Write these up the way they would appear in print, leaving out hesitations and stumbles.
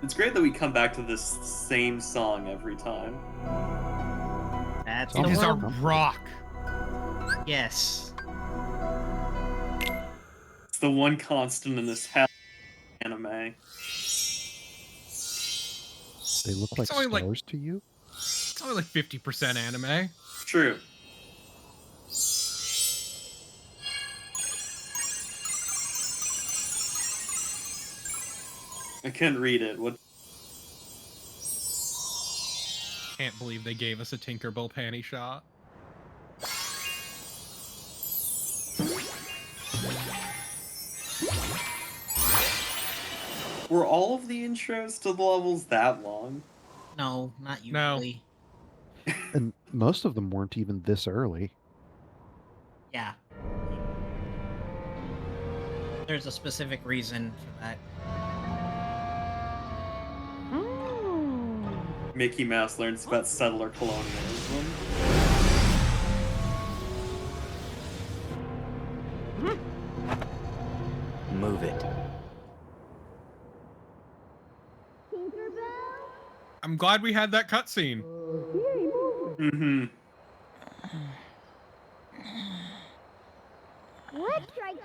It's great that we come back to this same song every time. That's It the is our one. rock. Yes. It's the one constant in this hell anime. They look like only like- stars to you? It's only like 50% anime. True. I couldn't read it. What? Can't believe they gave us a Tinkerbell panty shot. Were all of the intros to the levels that long? No, not No. usually. And most of them weren't even this early. Yeah. There's a specific reason for that. Mickey Mouse learns about settler colonialism. Move it. I'm glad we had that cutscene. Mm-hmm.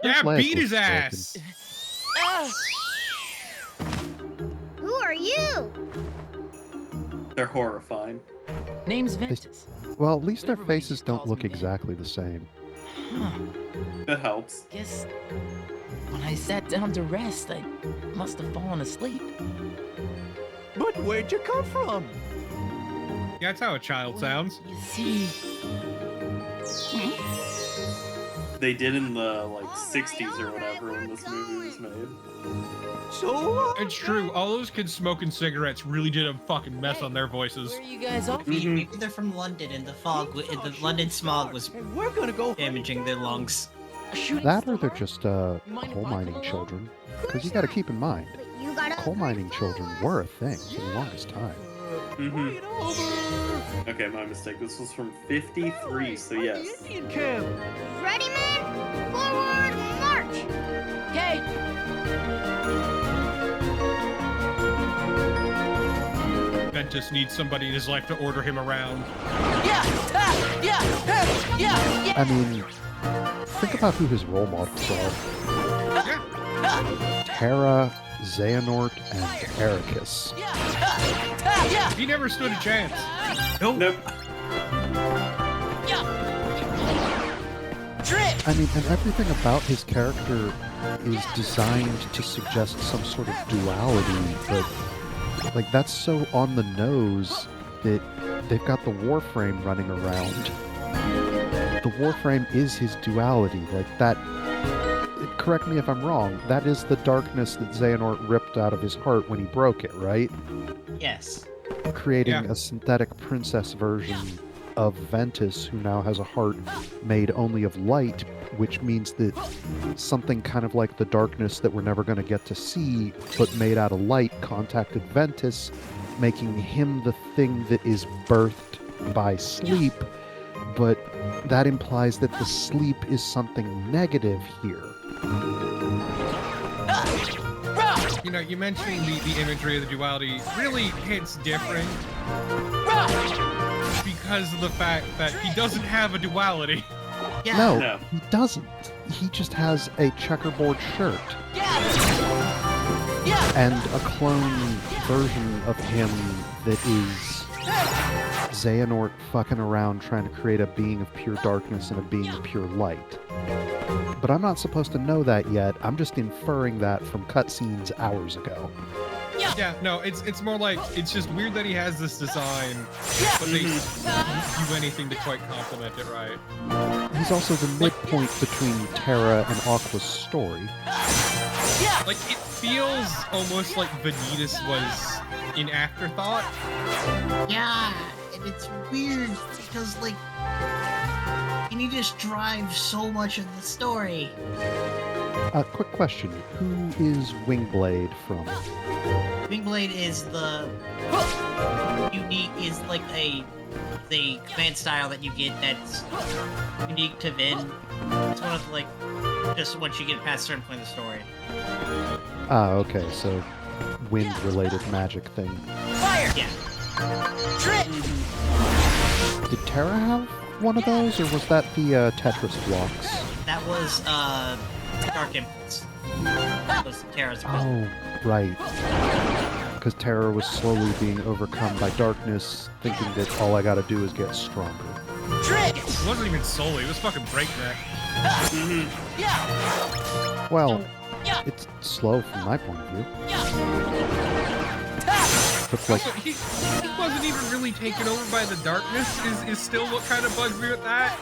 Yeah, leg beat his looks ass. Who are you? They're horrifying. Name's Ventus. Well, at least their Everybody faces just don't calls look me Dan. exactly the same. Huh. That helps. Guess when I sat down to rest, I must have fallen asleep. But where'd you come from? Yeah, that's how a child sounds. You see, They did in the like 60s or whatever when this movie was made. So, It's true. All those kids smoking cigarettes really did a fucking mess Hey, on their voices. where are you guys off? Mhm. Maybe they're from London and the fog, and the London smog was and we're gonna go damaging their lungs. A shooting That or star? they're just You mind if coal I mining come along? children. Because you gotta keep in mind, But you gotta coal mining children were a thing for the longest time. Mhm. Right over. Okay, my mistake. This was from 53, so yes. The Indian camp. Ready, man? Forward march! Okay. Ventus needs somebody in his life to order him around. Yeah. Ah, yeah. Ah, yeah. Yeah. I mean, think about who his role models are. Yeah. Terra, Xehanort, and ERAQUS. Yeah. Ah, ah, yeah. He never stood a chance. Nope. Yeah. Drip. I mean, and everything about his character is designed to suggest some sort of duality, but like that's so on the nose that they've got the Warframe running around. The Warframe is his duality, like that. Correct me if I'm wrong. That is the darkness that Xehanort ripped out of his heart when he broke it, right? Yes. Creating Yeah. a synthetic princess version of Ventus, who now has a heart made only of light, which means that something kind of like the darkness that we're never going to get to see, but made out of light, contacted Ventus, making him the thing that is birthed by sleep. But that implies that the sleep is something negative here. You know, you mentioned the imagery of the duality really hits different because of the fact that he doesn't have a duality. Yeah. No, No. he doesn't. He just has a checkerboard shirt Yeah. Yeah. and a clone version of him that is Xehanort fucking around trying to create a being of pure darkness and a being of pure light. But I'm not supposed to know that yet. I'm just inferring that from cutscenes hours ago. Yeah, no, it's more like it's just weird that he has this design, but they don't do anything to quite complement it right. He's also the midpoint between Terra and Aqua's story. Like it feels almost like Vanitas was an afterthought. Yeah, and it's weird because like you just drive so much of the story. Quick question. Who is Wingblade from? Wingblade is the unique is like the command style that you get that's unique to Vin. It's one of like just once you get past a certain point of the story. Ah, okay, so wind-related magic thing. Fire! Yeah. Drip! Did Terra have one of those, or was that the Tetris blocks? That was Dark Impulse. That was Terra's equivalent. Oh, right. Because Terra was slowly being overcome by darkness, thinking that all I gotta do is get stronger. Drip! It wasn't even solely, it was fucking breakneck. Yeah! Well, Yeah! it's slow from my point of view. Ta! But like, Also, he wasn't even really taken over by the darkness, is still what kind of bugs me with that.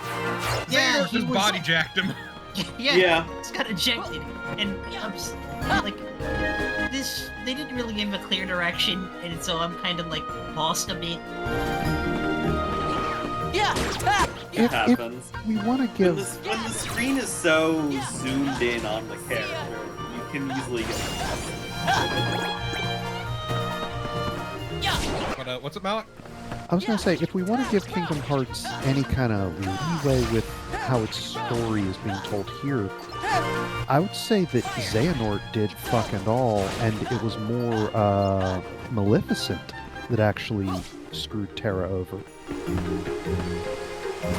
Yeah, Xehanort he just was- body jacked him. Yeah, Yeah. it's got ejected, and like this. They didn't really give a clear direction, and so I'm kind of like lost a bit. Yeah! Ta! It if happens. we want to When give... when the screen is so zoomed in on the character, you can easily get lost. But what's up, Malik? I was going to say, if we want to give Kingdom Hearts any kind of leeway with how its story is being told here, I would say that Xehanort did fucking all, and it was more Maleficent that actually screwed Terra over.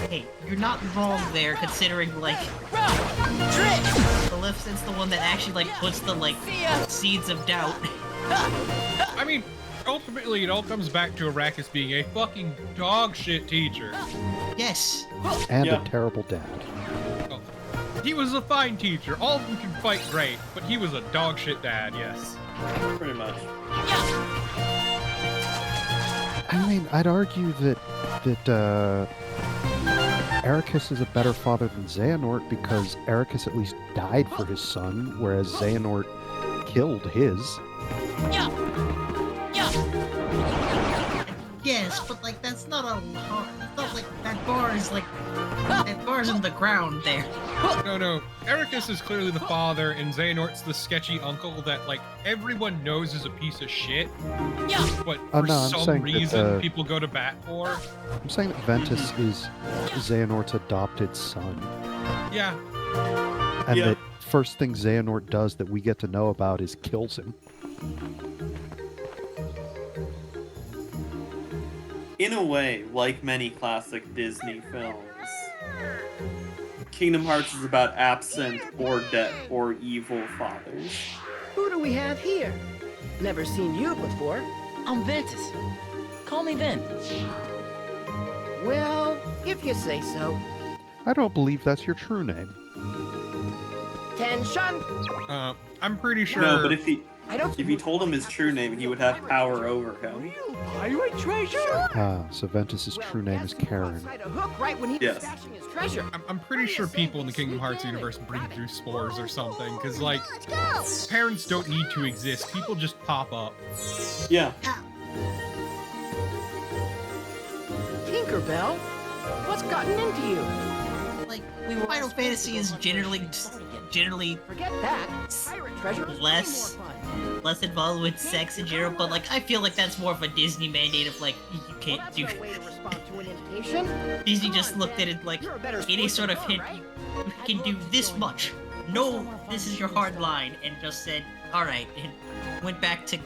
Hey, you're not wrong there, considering like Drip! Maleficent's the one that actually like puts the like seeds of doubt. I mean, ultimately it all comes back to ERAQUS being a fucking dog shit teacher. Yes. And Yeah. a terrible dad. Oh, he was a fine teacher. All of them can fight great, but he was a dog shit dad, yes. Pretty much. I mean, I'd argue that ERAQUS is a better father than Xehanort because ERAQUS at least died for his son, whereas Xehanort killed his. Yeah! Yeah! Yes, but like that's not a hard. It's not like that bar is like that bar's in the ground there. No. ERAQUS is clearly the father, and Xehanort's the sketchy uncle that, like, everyone knows is a piece of shit, Yeah! but Oh, for no, I'm some saying that, reason people go to bat for. I'm saying that Ventus is Xehanort's adopted son, Yeah. and Yeah. that first thing Xehanort does that we get to know about is kills him. In a way, like many classic Disney films, Kingdom Hearts is about absent or dead or evil fathers. Who do we have here? Never seen you before. I'm Ventus. Call me Vin. Well, if you say so. I don't believe that's your true name. Tension! I'm pretty sure. No, but if he I don't told him his true name, he would have power over him. Real pirate treasure? So Ventus's true name is Karen. Outside a hook right when he Yes. was stashing his treasure. I'm pretty sure people in the Kingdom Hearts universe breathe through spores or something, because, like, Let's go! parents don't need to exist. People just pop up. Yeah. Tinkerbell? What's gotten into you? Like Final Fantasy is generally Forget that. Pirate treasure is way Less. more fun. less involved with sex in general, but like I feel like that's more of a Disney mandate of like you Well, can't that's do. no way to respond to an invitation. Disney Come just on, looked at Dad. it like You're a better any sport sort than of her, hint. right? You can do this much. No, this is your hard line, and just said, all right, and went back to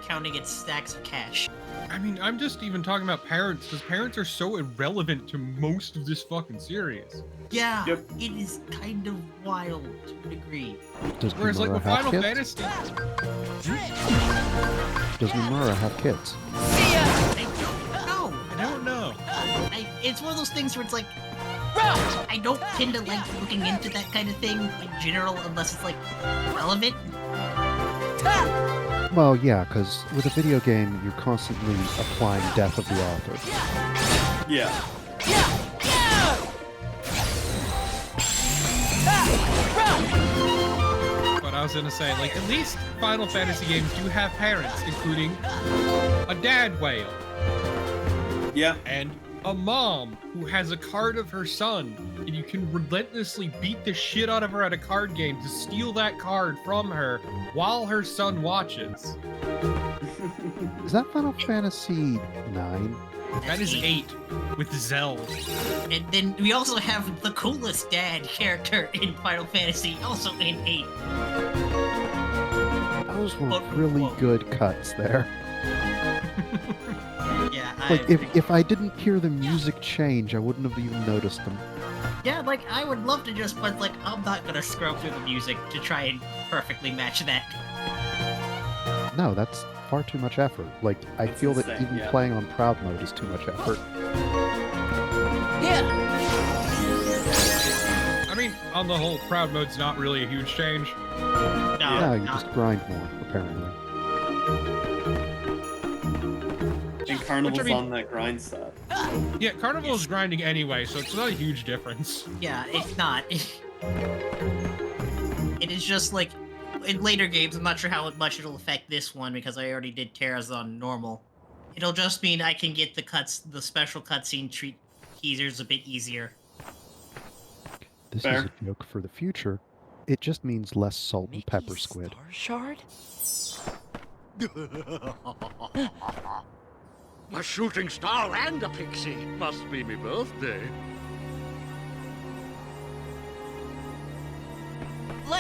counting its stacks of cash. I mean, I'm just even talking about parents, because parents are so irrelevant to most of this fucking series. Yeah, Yep. it is kind of wild to a degree. Does Whereas, like, Nomura with have Final kids? Fantasy, Does Nomura have kids? I don't know. I don't know. It's one of those things where it's like, I don't tend to like looking into that kind of thing in general unless it's like relevant. Well, yeah, because with a video game, you're constantly applying death of the author. Yeah. But I was gonna say, like, at least Final Fantasy games do have parents, including a dad whale Yeah. and a mom who has a card of her son, and you can relentlessly beat the shit out of her at a card game to steal that card from her while her son watches. Is that Final Fantasy 9? That is 8 with Zell. And then we also have the coolest dad character in Final Fantasy, also in 8. Those were Quote, really unquote. good cuts there. Yeah, Like, if I didn't hear the music change, I wouldn't have even noticed them. yeah, like, I would love to just, but, like, I'm not gonna scrub through the music to try and perfectly match that. No, that's far too much effort. Like, I That's feel that insane, even yeah. playing on proud mode is too much effort. Yeah. I mean, on the whole, proud mode's not really a huge change. No, Yeah, you not- just grind more, apparently. And Carnival's mean- on that grind set. Yeah, Carnival is grinding anyway, so it's not a huge difference. yeah, it's not. It is just, like, in later games, I'm not sure how much it'll affect this one, because I already did Terra's on normal. It'll just mean I can get the special cutscene teasers a bit easier. This Fair. is a joke for the future. It just means less salt and pepper Mickey's squid. Star Shard? A shooting star and a pixie. Must be me birthday.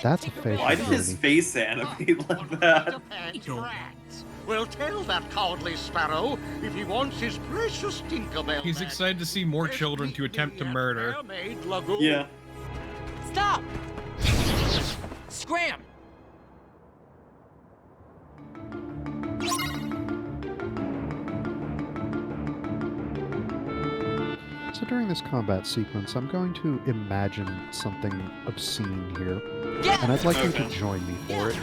That's a facial Why did his journey. face animate like that? Well, tell that cowardly sparrow if he wants his precious Tinkerbell. He's back. excited to see more children to attempt to murder. Mermaid Lagoon. Yeah. Stop! Scram! So during this combat sequence, I'm going to imagine something obscene here, Yeah! and I'd like you to Okay. join me for it.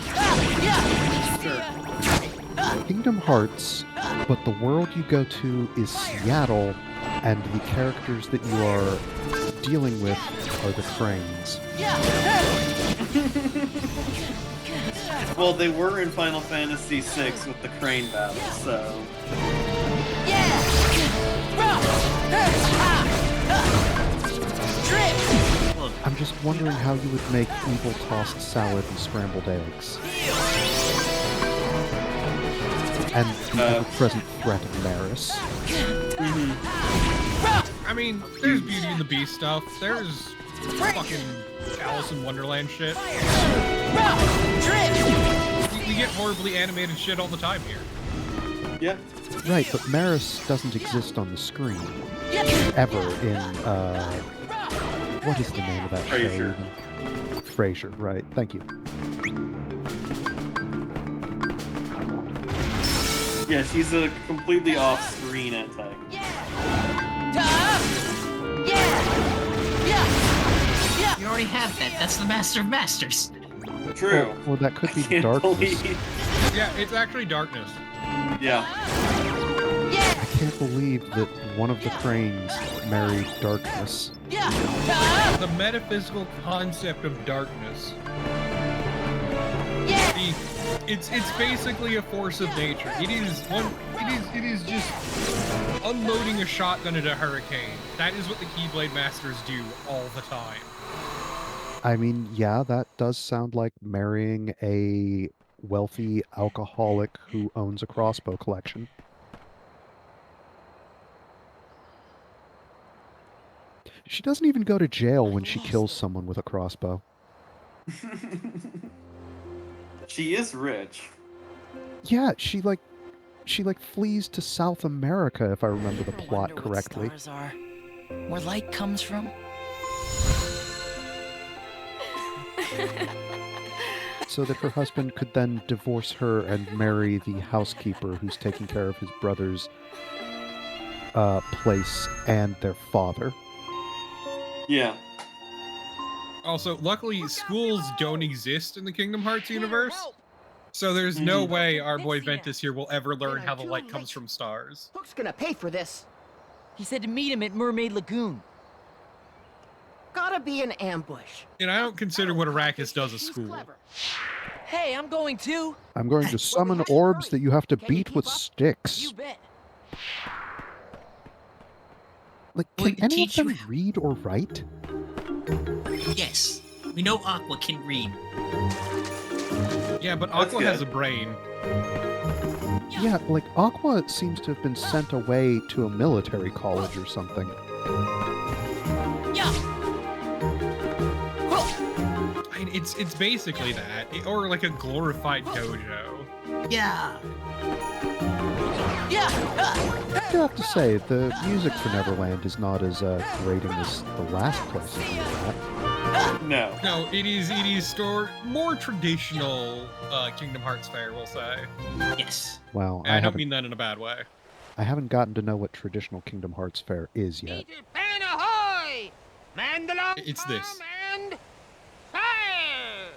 Yeah! Sure. Kingdom Hearts, but the world you go to is Seattle, and the characters that you are dealing with are the cranes. Yeah! Well, they were in Final Fantasy VI with the crane battle, so... Yeah! Drip! Look, I'm just wondering how you would make evil tossed salad and scrambled eggs. And the ever-present threat of Maris. I mean, there's Beauty and the Beast stuff. There's fucking Alice in Wonderland shit. Drip! We get horribly animated shit all the time here. Yeah. Right, but Maris doesn't exist on the screen. Ever in, what is the name of that Frasier. show? Frasier, right. Thank you. Yeah, she's a completely off-screen antagonist. you already have that. That's the Master of Masters. True. Or that could be Can't darkness. believe... Yeah, it's actually darkness. Yeah. I can't believe that one of the cranes married darkness. The metaphysical concept of darkness. It's basically a force of nature. It is just unloading a shotgun at a hurricane. That is what the Keyblade Masters do all the time. I mean, yeah, that does sound like marrying a wealthy alcoholic who owns a crossbow collection. She doesn't even go to jail when she kills someone with a crossbow. She is rich. Yeah, she flees to South America, if I remember the Ever plot wonder correctly. What stars are? Where light comes from? So that her husband could then divorce her and marry the housekeeper who's taking care of his brother's place and their father. Yeah. Also, luckily, schools don't exist in the Kingdom Hearts universe, so there's no way our boy Ventus here will ever learn how the light comes from stars. Hook's gonna pay for this. He said to meet him at Mermaid Lagoon. Gotta be an ambush. And I don't consider what ERAQUS does a He's school. clever. Hey, I'm going too. I'm going to summon orbs that you have to beat with sticks. You bet. Like, Going can to any of teach you them how. read or write? Yes. We know Aqua can read. Yeah, but That's Aqua has a good. brain. Yeah, like, Aqua seems to have been sent away to a military college or something. Yeah. And it's basically that, or like a glorified dojo. Yeah. I do have to say, the music for Neverland is not as grating as the last place to do that. No. No, it is more traditional Kingdom Hearts fare, we'll say. Yes. Well, And I don't mean that in a bad way. I haven't gotten to know what traditional Kingdom Hearts fare is yet. Peter Pan ahoy! Mandalore It's this. and fire!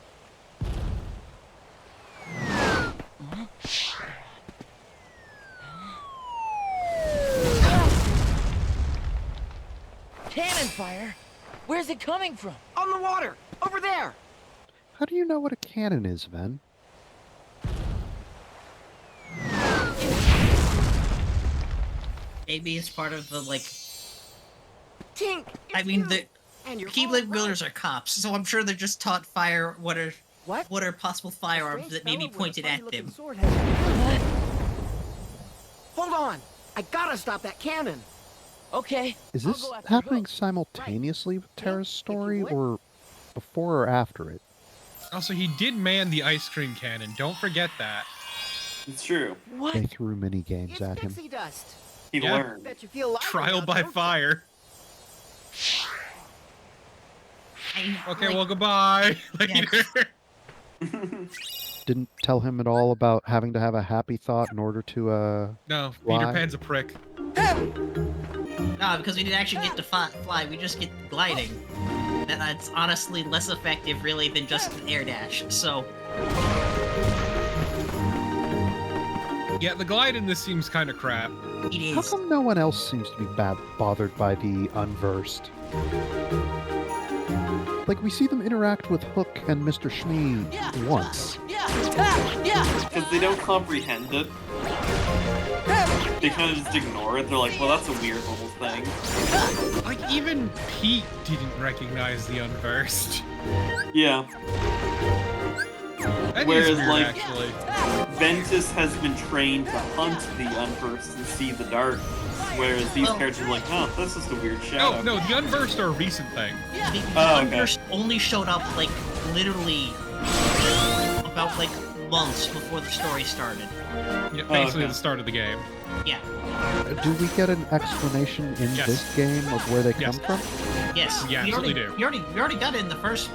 Cannon fire? Where's it coming from? On the water! Over there! How do you know what a cannon is, Ven? Maybe it's part of the, like... Tink! I mean, the And you're Keyblade wielders are cops, so I'm sure they're just taught what are possible firearms that may be pointed at them. Hold on! I gotta stop that cannon! Okay. Is I'll this go after happening Hope. simultaneously with Terra's if you story, would. or before or after it? Also, he did man the ice cream cannon. Don't forget that. It's true. What? They threw mini games It's at him. pixie dust! He Yeah. learned. Bet you feel lighter Trial now, by don't you? fire. Okay, Like, well, goodbye. Yeah. Later. Didn't tell him at all about having to have a happy thought in order to, No, Why? Peter Pan's a prick. No, because we didn't actually get to fly, we just get gliding. That's honestly less effective, really, than just an air dash, so... Yeah, the glide in this seems kind of crap. It How is. come no one else seems to be bothered by the unversed? Like, we see them interact with Hook and Mr. Schnee once. Because they don't comprehend it. They kind of just ignore it. They're like, well, that's a weird little thing. Like, even Pete didn't recognize the unversed. Yeah. That is Whereas, weird, like- actually. Ventus has been trained to hunt the unversed and see the dark. Whereas these characters are like, oh, that's just a weird shadow. Oh, no, the unversed are a recent thing. The Oh, okay. Unversed only showed up, like, literally about, like, months before the story started. Yeah, basically okay. the start of the game. Yeah. Do we get an explanation in Yes. this game of where they Yes. come from? Yes. Yeah, we absolutely already, do. We already got it in the first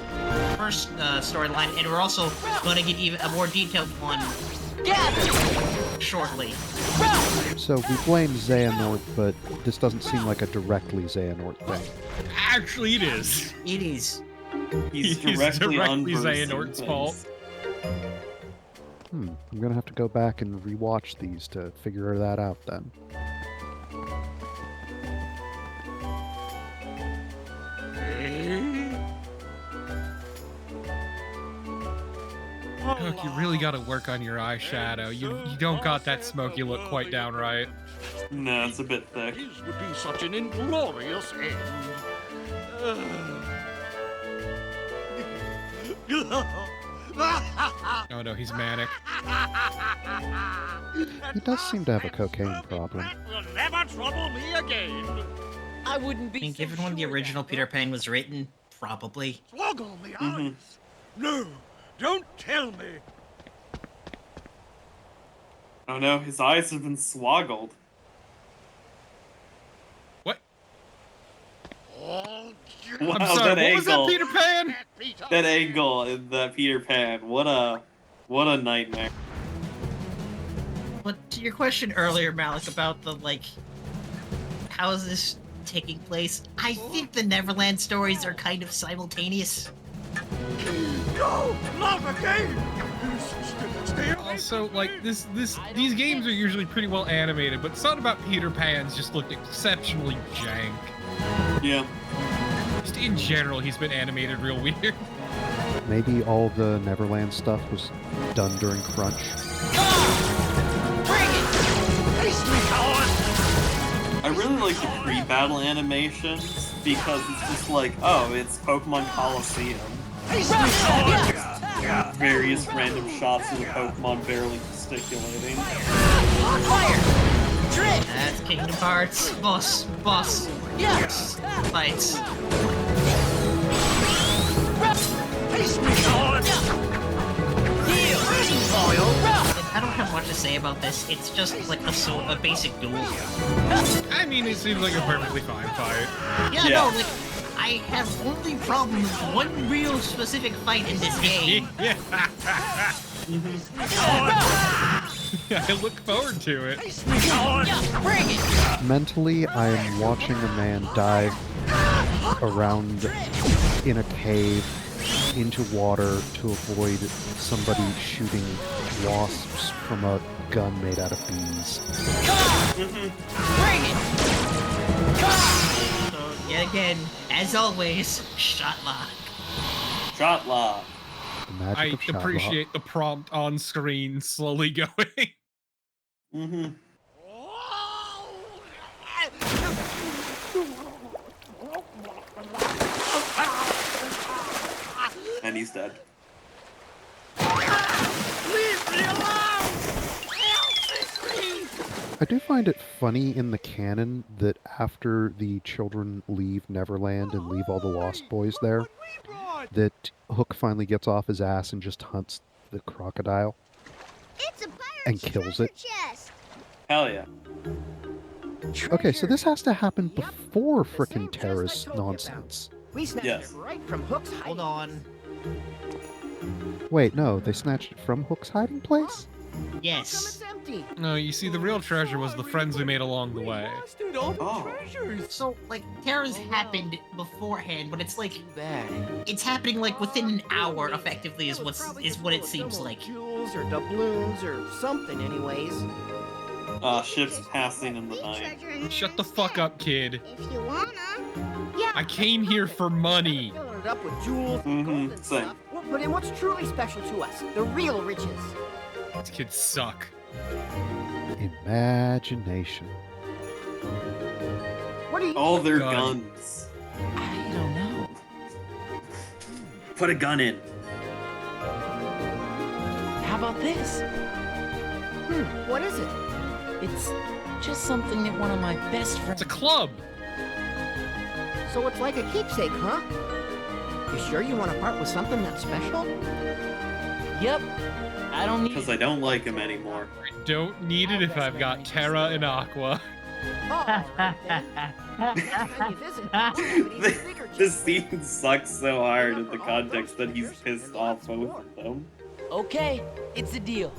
storyline, and we're also going to get even a more detailed one shortly. So we blame Xehanort, but this doesn't seem like a directly Xehanort thing. Actually, it is. It is. He's It is directly directly unversing Xehanort's things. fault. I'm gonna have to go back and rewatch these to figure that out then. Hook, you really got to work on your eyeshadow. You don't got that smoky look quite down right. No, it's a bit thick. His would be such an inglorious end. Oh no, he's manic. He does seem to have a cocaine problem. That will never trouble me again. I wouldn't be I mean, so given when the sure original about Peter that. Pan was written, probably. Swoggle me eyes. No, don't tell me. Oh no, his eyes have been swoggled. What? Oh, Wow, I'm sorry, that what was that, angle. Peter Pan? Peter. That angle in that Peter Pan. What a nightmare. But to your question earlier, Malik, about the, like, how is this taking place? I think the Neverland stories are kind of simultaneous. No, not again. Stay away Also, from like me. these games are usually pretty well animated, but something about Peter Pan's just looked exceptionally jank. Yeah. Just in general, he's been animated real weird. Maybe all the Neverland stuff was done during crunch. Face me, coward. I really like the pre-battle animations because it's just like, oh, it's Pokemon Coliseum. Face me, coward. Various random shots of the Pokemon barely gesticulating. That's Kingdom Hearts. Boss. Fights. I don't have much to say about this. It's just like a basic duel. I mean, it seems like a perfectly fine fight. Yeah, Yeah. no, like, I have only problem with one real specific fight in this game. Yeah. I look forward to it. Bring it! Mentally, I am watching a man dive around in a cave into water to avoid somebody shooting wasps from a gun made out of bees. Bring it! So, yet again, as always, shot lock. Shot lock. The magic I of shot appreciate the prompt on screen slowly going. Mm-hmm. And he's dead. I do find it funny in the canon that after the children leave Neverland and leave all the Lost Boys there, that Hook finally gets off his ass and just hunts the crocodile It's a pirate's and kills it. chest. Hell yeah. Okay, so this has to happen before frickin' Terra's nonsense. We snatched Yes. it right from Hook's hiding. Hold on. Wait, no, they snatched it from Hook's hiding place? Yes. It's empty. No, you see, the real treasure was the friends we made along the way. Oh. So, like, Terra's happened beforehand, but it's like, Too bad. it's happening like within an hour, effectively, is what it seems like. Jewels or doubloons or something, anyways. Ships passing in the night. Shut the fuck up, kid. If you wanna. Yeah. I came here for money. Filling it up with jewels and gold and same. stuff. We'll put in what's truly special to us, the real riches. These kids suck. Imagination. What are you? All their God. guns. I don't know. Put a gun in. How about this? What is it? It's just something that one of my best friends. It's a club. So it's like a keepsake, huh? You sure you want to part with something that's special? Yep. I don't need. Because I don't like him anymore. I don't need it if I've got Terra and Aqua. Oh, next time you visit, we'll have an even bigger This scene sucks so hard in the context that he's pissed off both of them. Okay, it's a deal.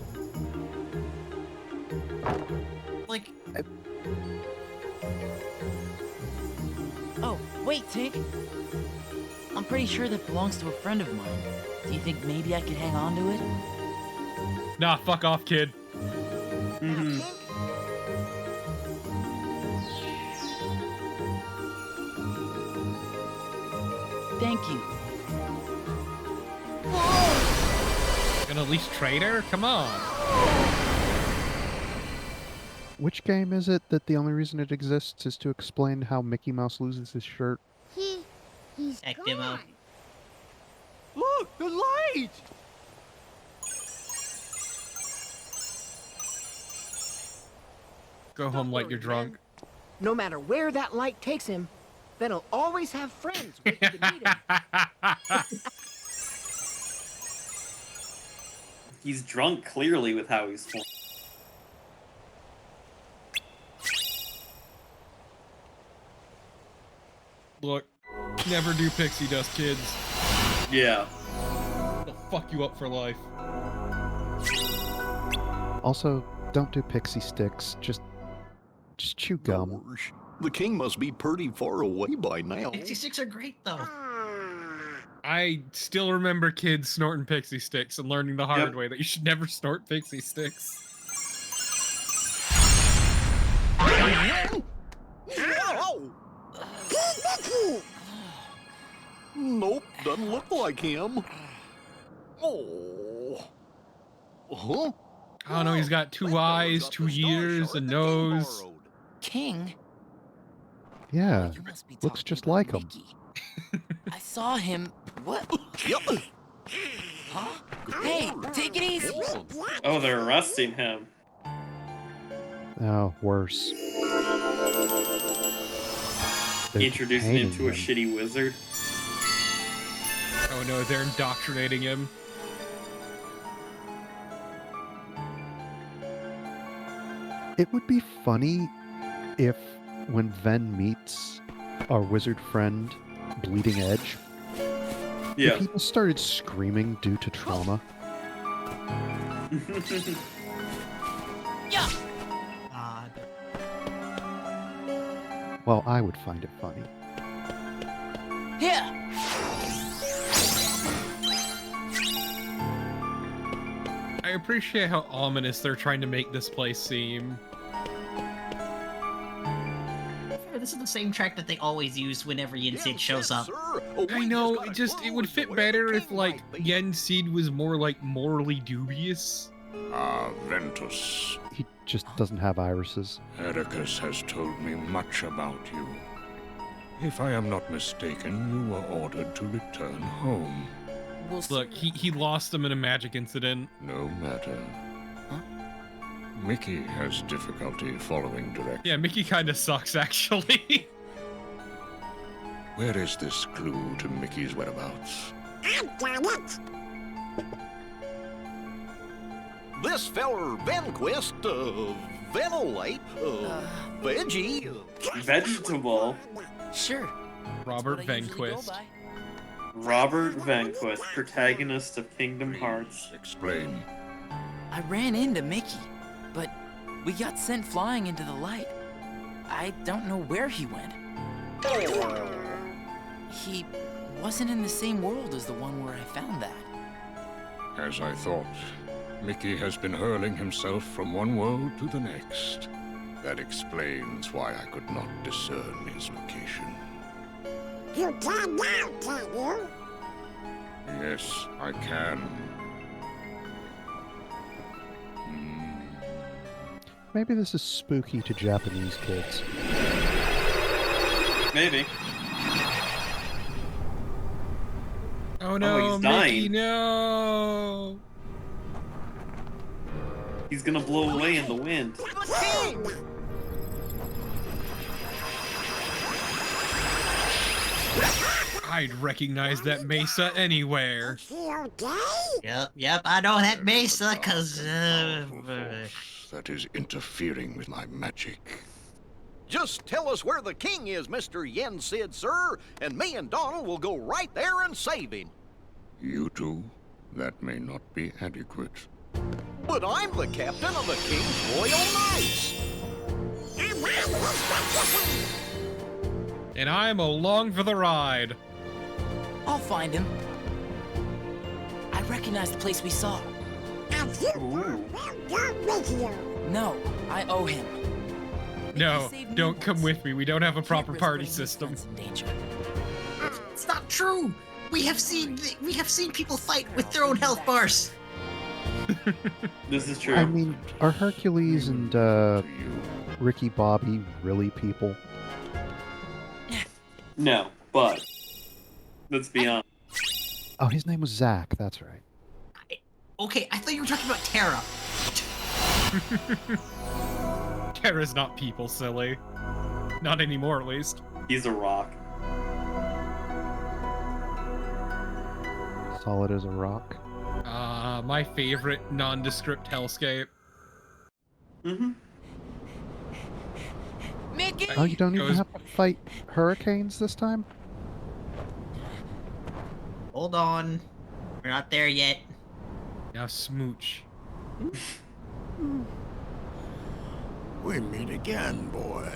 Like, Oh, wait, Tink. I'm pretty sure that belongs to a friend of mine. Do you think maybe I could hang on to it? Nah, fuck off, kid. Mm-hmm. Thank you. Gonna at least trade her? Come on. Which game is it that the only reason it exists is to explain how Mickey Mouse loses his shirt? He's Tech gone. demo. Look, the light! Go home like you're worry, drunk. man. No matter where that light takes him, then he'll always have friends waiting to meet him. He's drunk clearly with how he's formed. Look, never do pixie dust, kids. Yeah. They'll fuck you up for life. Also, don't do pixie sticks. Just chew gum. Gosh, the king must be pretty far away by now. 66 are great, though. I still remember kids snorting pixie sticks and learning the hard Yep. way that you should never snort pixie sticks. Nope, doesn't look like him. Oh. Huh? Oh no, he's got two eyes, 2 ears, a nose. King? Yeah, You must be looks talking just about like him. Mickey. I saw him. What? Yep. Huh? Hey, take it easy. Oh, they're arresting him. Oh, worse. They're Introducing him detaining to a shitty wizard. Oh no, they're indoctrinating him. It would be funny if, when Ven meets our wizard friend, Bleeding Edge, if he just started screaming due to trauma. Yeah. God. Well, I would find it funny. Yeah. I appreciate how ominous they're trying to make this place seem. This is the same track that they always use whenever Yen Sid shows up. I know, it would fit better if, like, Yen Sid was more, like, morally dubious. Ah, Ventus. He just doesn't have irises. ERAQUS has told me much about you. If I am not mistaken, you were ordered to return home. Well, Look, he lost them in a magic incident. No matter. Mickey has difficulty following directions. Yeah, Mickey kind of sucks, actually. Where is this clue to Mickey's whereabouts? I've got it. This feller Venquist, ventilate, veggie, Vegetable. sure. Robert That's what I usually go Venquist. by. Robert Venquist, protagonist of Kingdom Hearts. Explain. I ran into Mickey, but we got sent flying into the light. I don't know where he went. He wasn't in the same world as the one where I found that. As I thought, Mickey has been hurling himself from one world to the next. That explains why I could not discern his location. You can now, can you? Yes, I can. Maybe this is spooky to Japanese kids. Maybe. Oh no, he's Mickey, dying. no! He's gonna blow away in the wind. I'd recognize that mesa anywhere. You okay? Yep, I know that Mesa, cause, That is interfering with my magic. Just tell us where the king is, Mr. Yen Sid, sir, and me and Donald will go right there and save him. You two? That may not be adequate. But I'm the captain of the King's Royal Knights. And I'm along for the ride. I'll find him. I recognize the place we saw. As you Ooh. will go with you. No, I owe him. No, Saved me don't come once. with me. We don't have a Can't proper risk party putting his system. friends in danger. it's not true. We have seen people fight with their own health bars. This is true. I mean, are Hercules and Ricky Bobby really people? No, but let's be honest. Oh, his name was Zach. That's right. Okay, I thought you were talking about Terra. Terra's not people, silly. Not anymore, at least. He's a rock. Solid as a rock. My favorite nondescript hellscape. Mm-hmm. Mickey! Oh, you don't even Goes- have to fight hurricanes this time? Hold on. We're not there yet. Now smooch. We meet again, boy.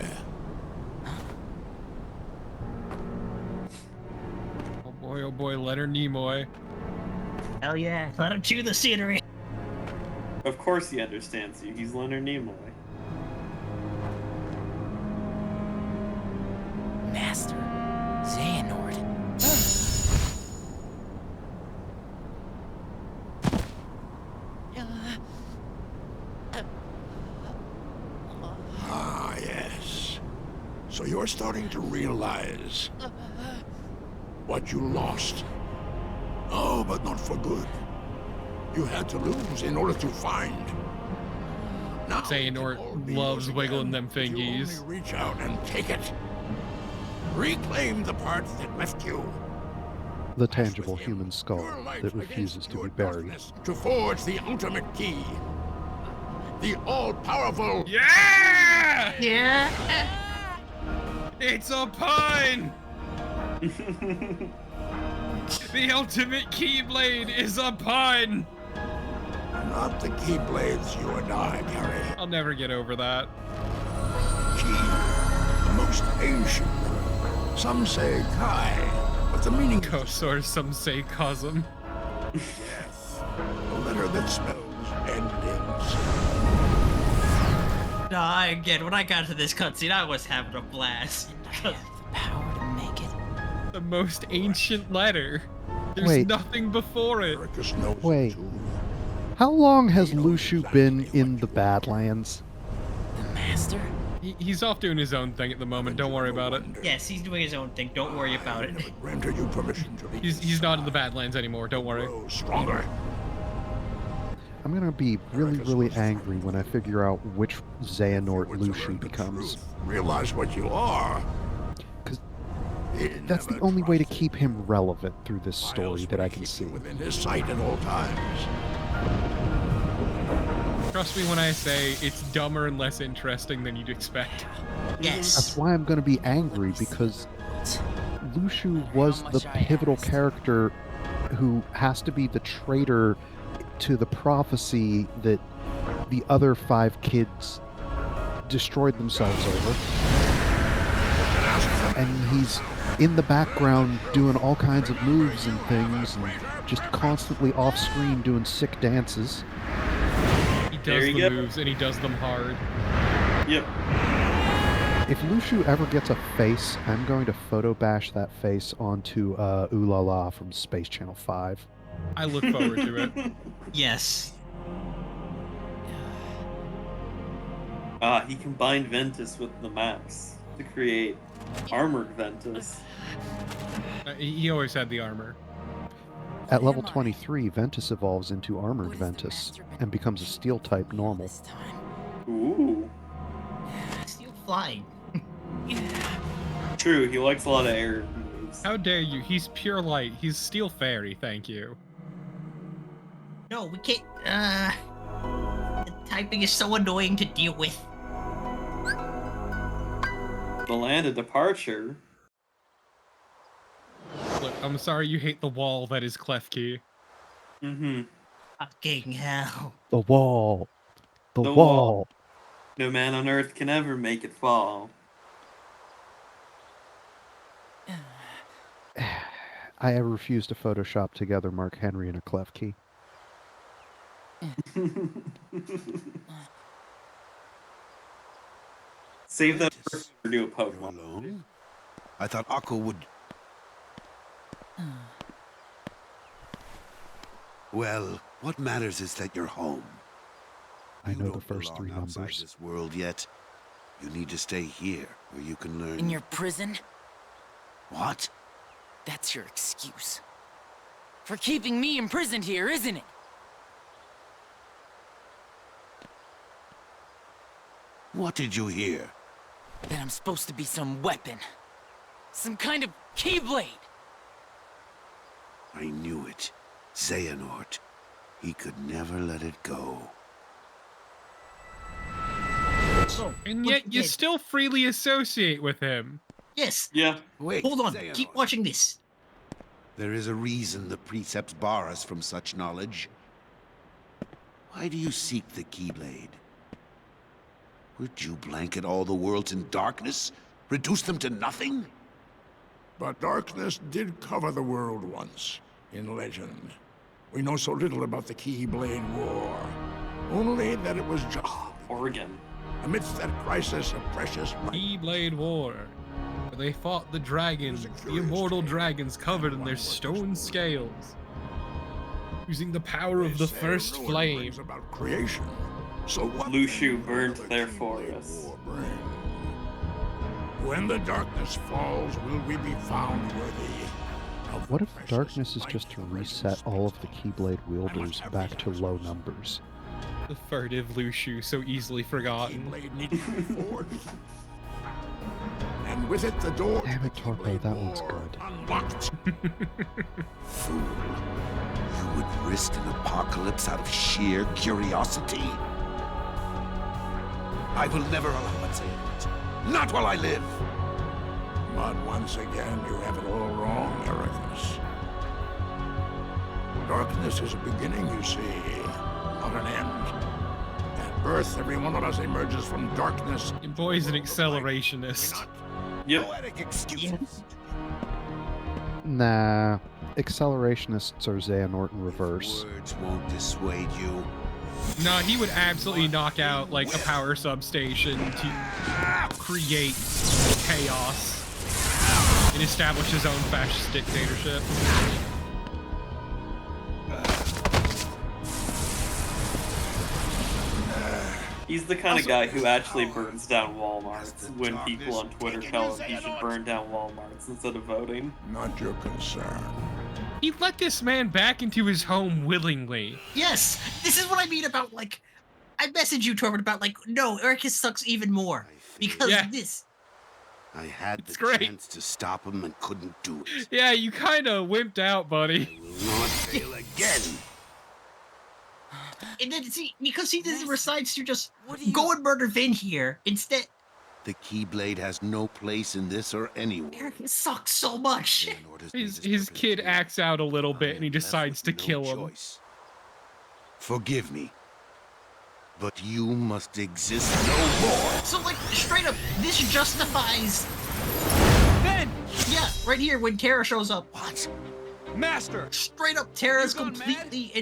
Oh boy, Leonard Nimoy. Hell yeah. Let him chew the scenery. Of course he understands you. He's Leonard Nimoy. Master Xehanort. Ah, yes. So you're starting to realize what you lost. Oh, but not for good. You had to lose in order to find. Now Xehanort it can all be loves yours wiggling again them if you fingies. only reach out and take it. Reclaim the part that left you. The tangible with him. human skull Your life that refuses against to be your buried. darkness to forge the ultimate key. The all-powerful... Yeah! Yeah. It's a pun! The ultimate Keyblade is a pun! Not the Keyblades you and I carry. I'll never get over that. Key, the most ancient. Some say Kai, but the meaning Kosor, some say Cosm. Yes. A letter that spells endings. Nah, again, when I got to this cutscene, I was having a blast. The power to make it. The most ancient letter. There's Wait. nothing before it. ERAQUS knows it Wait. too. How long has Lushu been in the Badlands? The master? He's off doing his own thing at the moment. Don't worry about it. Yes, he's doing his own thing. Don't worry about it. Never granted you permission to leave He's not in the Badlands anymore. Don't worry. grow stronger. I'm gonna be really angry when I figure out which Xehanort Lushu becomes. Realize what you are. 'Cause He that's the never only way to tried keep him relevant through this story Miles that would I can keep see. you within his sight at all times. Trust me when I say it's dumber and less interesting than you'd expect. That's Yes. why I'm gonna be angry, because Lushu was the pivotal character who has to be the traitor to the prophecy that the other 5 kids destroyed themselves over. And he's in the background doing all kinds of moves and things, and just constantly off screen doing sick dances. He does There the you go. moves and he does them hard. Yep. If Lushu ever gets a face, I'm going to photo bash that face onto Ooh La La from Space Channel 5. I look forward to it. Yes. He combined Ventus with the maps to create Armored Ventus. He always had the armor. At level 23, Ventus evolves into Armored Ventus and becomes a Steel-type normal. This time. Ooh. Still flying. True, he likes a lot of air moves. How dare you? He's pure light. He's steel fairy, thank you. No, we can't. The typing is so annoying to deal with. The land of departure. Look, I'm sorry you hate the wall that is Klefki. Mm-hmm. Fucking hell. The wall! The The wall! wall. No man on earth can ever make it fall. I refuse to Photoshop together Mark Henry and a Klefki. Save that for new You're Pokemon. alone? I thought Aqua would... Well, what matters is that you're home. I You know the don't first belong 3 outside numbers. this world yet. You need to stay here, where you can learn... In your prison? What? That's your excuse. For keeping me imprisoned here, isn't it? What did you hear? That I'm supposed to be some weapon. Some kind of Keyblade. I knew it. Xehanort. He could never let it go. So, And what yet you did- still freely associate with him. Yes. Yeah. Wait, Hold on. Xehanort. Keep watching this. There is a reason the precepts bar us from such knowledge. Why do you seek the Keyblade? Would you blanket all the worlds in darkness? Reduce them to nothing? But darkness did cover the world once, in legend. We know so little about the Keyblade War. Only that it was just Oregon. amidst that crisis of precious life. Keyblade War. Where they fought the dragons, the immortal dragons covered in their stone scales. Using the power of the They say first ruin flame. brings about creation. So what Lushu then burnt will the their Keyblade forest. War bring? When the darkness falls, will we be found worthy of What the if precious darkness is life just to the legends reset all of the Keyblade wielders have back the to answers. low numbers? The furtive Lushu, so easily forgotten. Keyblade needs to be forged. And With it, the door Damn it, to the Torpo, Keyblade that one's War good. unlocked. Fool. You would risk an apocalypse out of sheer curiosity? I will never allow it, Xehanort. Not while I live! But once again, you have it all wrong, ERAQUS. Darkness is a beginning, you see, not an end. At birth, every one of us emerges from darkness. Your boy's an accelerationist. Yep. Poetic excuses. Nah, accelerationists are Xehanort in reverse. Words won't dissuade you. No, he would absolutely knock out like a power substation to create chaos and establish his own fascist dictatorship. He's the kind of guy who actually burns down Walmarts when people on Twitter tell him he should burn down Walmarts instead of voting. Not your concern. He let this man back into his home willingly. Yes, this is what I mean about, like, I messaged you, Torvald, about, like, no, ERAQUS sucks even more because of this. I had It's the great. chance to stop him and couldn't do it. Yeah, you kind of wimped out, buddy. I will not fail again. And then, see, because he decides to just What do you- go and murder Vin here, instead, The Keyblade has no place in this or anywhere. ERAQUS sucks so much. Xehanort has made His purpose kid clear. acts out a little I bit and he am left decides to with no kill him. choice. Forgive me, but you must exist no more. So, like, straight up, this justifies... Ben! Yeah, right here, when Terra shows up. What? Master! Straight up, Terra's You gone completely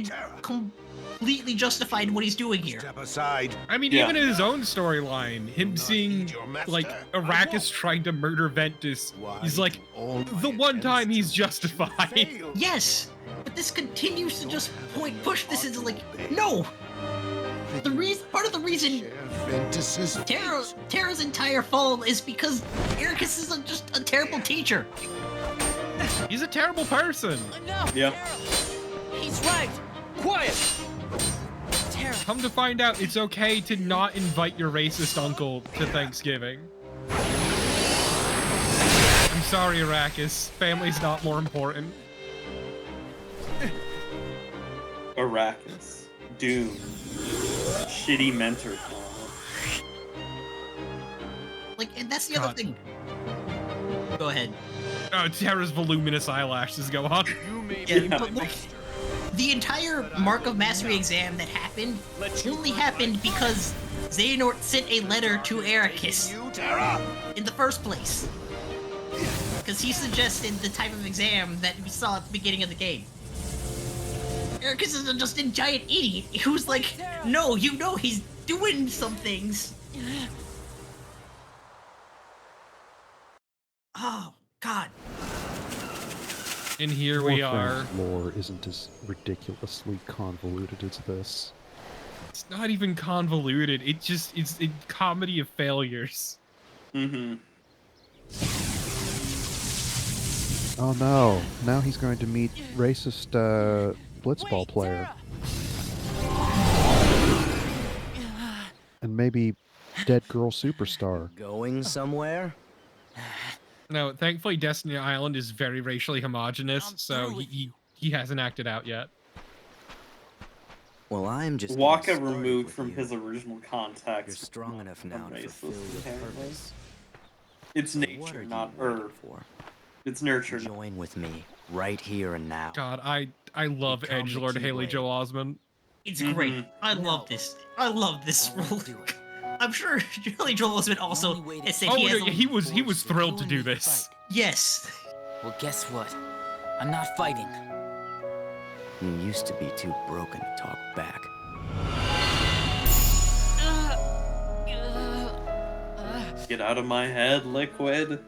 completely justified what he's doing here. Step aside. I mean, Yeah. even in his own storyline, him not seeing need your master. like I ERAQUS won't. trying to murder Ventus, Why he's like, do all the my one time attempts he's to justified. fail? Yes, but this continues to just push this into, like, no. Part of the reason Share Ventus's Terra's entire fall is because ERAQUS is just a terrible teacher. He's a terrible person. Enough! Yeah. Terra. He's right! Quiet! Terra. Come to find out, it's okay to not invite your racist uncle to Thanksgiving. I'm sorry, ERAQUS. Family's not more important. ERAQUS. Doom. Shitty mentor trauma. Like, and that's the other God. thing. Go ahead. Oh, Terra's voluminous eyelashes go on. Yeah, but look, the entire Mark of Mastery exam that happened only happened because Xehanort sent a letter to ERAQUS in the first place. Because he suggested the type of exam that we saw at the beginning of the game. ERAQUS is just a giant idiot who's like, no, you know he's doing some things. Oh, God. And here we are. Warframe's lore isn't as ridiculously convoluted as this. It's not even convoluted. It's a comedy of failures. Mm-hmm. Oh no, now he's going to meet racist blitzball player. And maybe dead girl superstar. Going somewhere? No, thankfully Destiny Island is very racially homogenous, so he hasn't acted out yet. Well, I'm just Waka getting started removed with from you. his original context. You're strong enough now to racist, fulfill your apparently. purpose. It's So what nature, are you not waiting Earth. for? It's nurture. Join with me, right here and now. God, I love Become the Edgelord Haley Keyblade. Joel Osment. It's great. I love this. I love this role. I'm sure Haley Joel Osment also has said Oh, he has no, a- he was thrilled to do this. Yes. Well, guess what? I'm not fighting. You used to be too broken to talk back. Get out of my head, Liquid.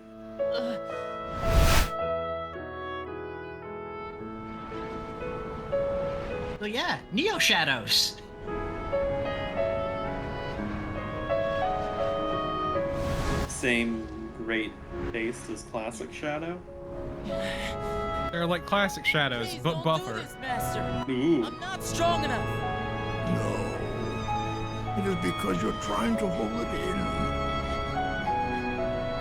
So yeah, Neo Shadows. Same great taste as classic Shadow. They're like classic shadows, Please but don't buffer. do this, Master. Ooh. I'm not strong enough. No. It is because you're trying to hold it in.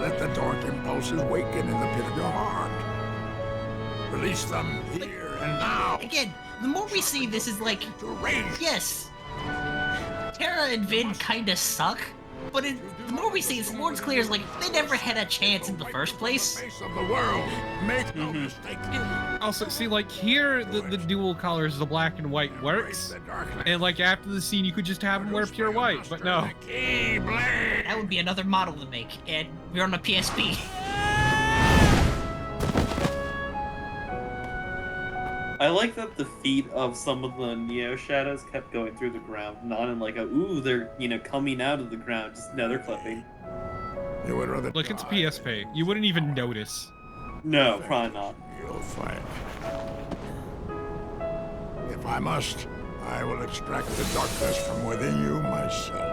Let the dark impulses waken in the pit of your heart. Release them here and now. Again, the more we see, this is like, yes, Terra and Vin kinda suck, but the more we see, the more it's clear, it's like, they never had a chance in the first place. Face of the world. Make no mistake. Also, see, like, here, the dual colors, the black and white, works. And, like, after the scene, you could just have him wear pure white, but no. That would be another model to make, and we're on a PSP. I like that the feet of some of the Neo shadows kept going through the ground, not in like a, ooh, they're, coming out of the ground, just, no, they're clipping. You would rather Look, it's PSP. You wouldn't even notice. No, probably not. You'll fight. If I must, I will extract the darkness from within you myself.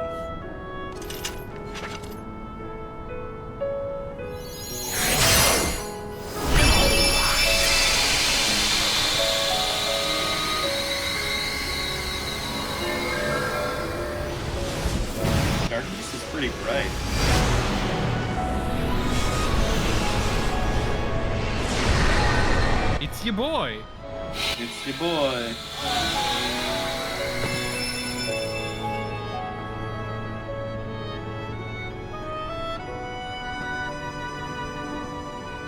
Darkness is pretty bright. It's your boy. It's your boy.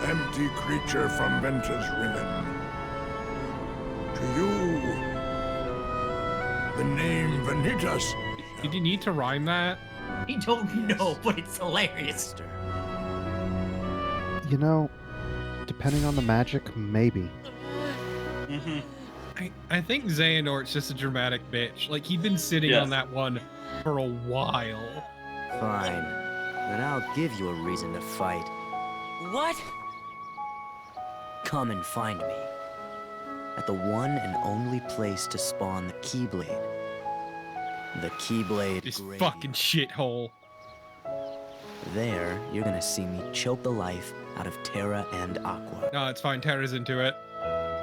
Empty creature from Ventus Riven. To you, the name Vanitas. Did you need to rhyme that? I don't know, but it's hilarious. You know, depending on the magic, maybe. I think Xehanort's just a dramatic bitch. Like, he'd been sitting on that one for a while. Fine. Then I'll give you a reason to fight. What? Come and find me. At the one and only place to spawn the Keyblade. The Keyblade This Grave. fucking shithole. There, you're gonna see me choke the life out of Terra and Aqua. No, it's fine. Terra's into it.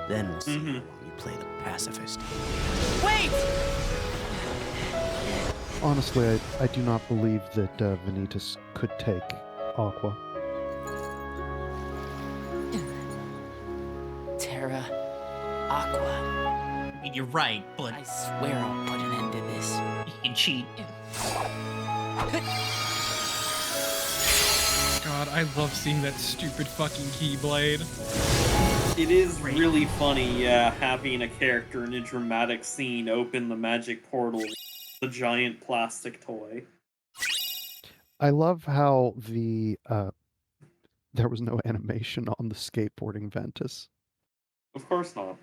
Then we'll see how long you play the pacifist. Wait! Honestly, I do not believe that Vanitas could take Aqua. Terra, Aqua. I mean, you're right, but I swear I'll put an end to this. you can cheat. God, I love seeing that stupid fucking Keyblade. It is really funny, yeah, having a character in a dramatic scene open the magic portal with a giant plastic toy. I love how there was no animation on the skateboarding Ventus. Of course not.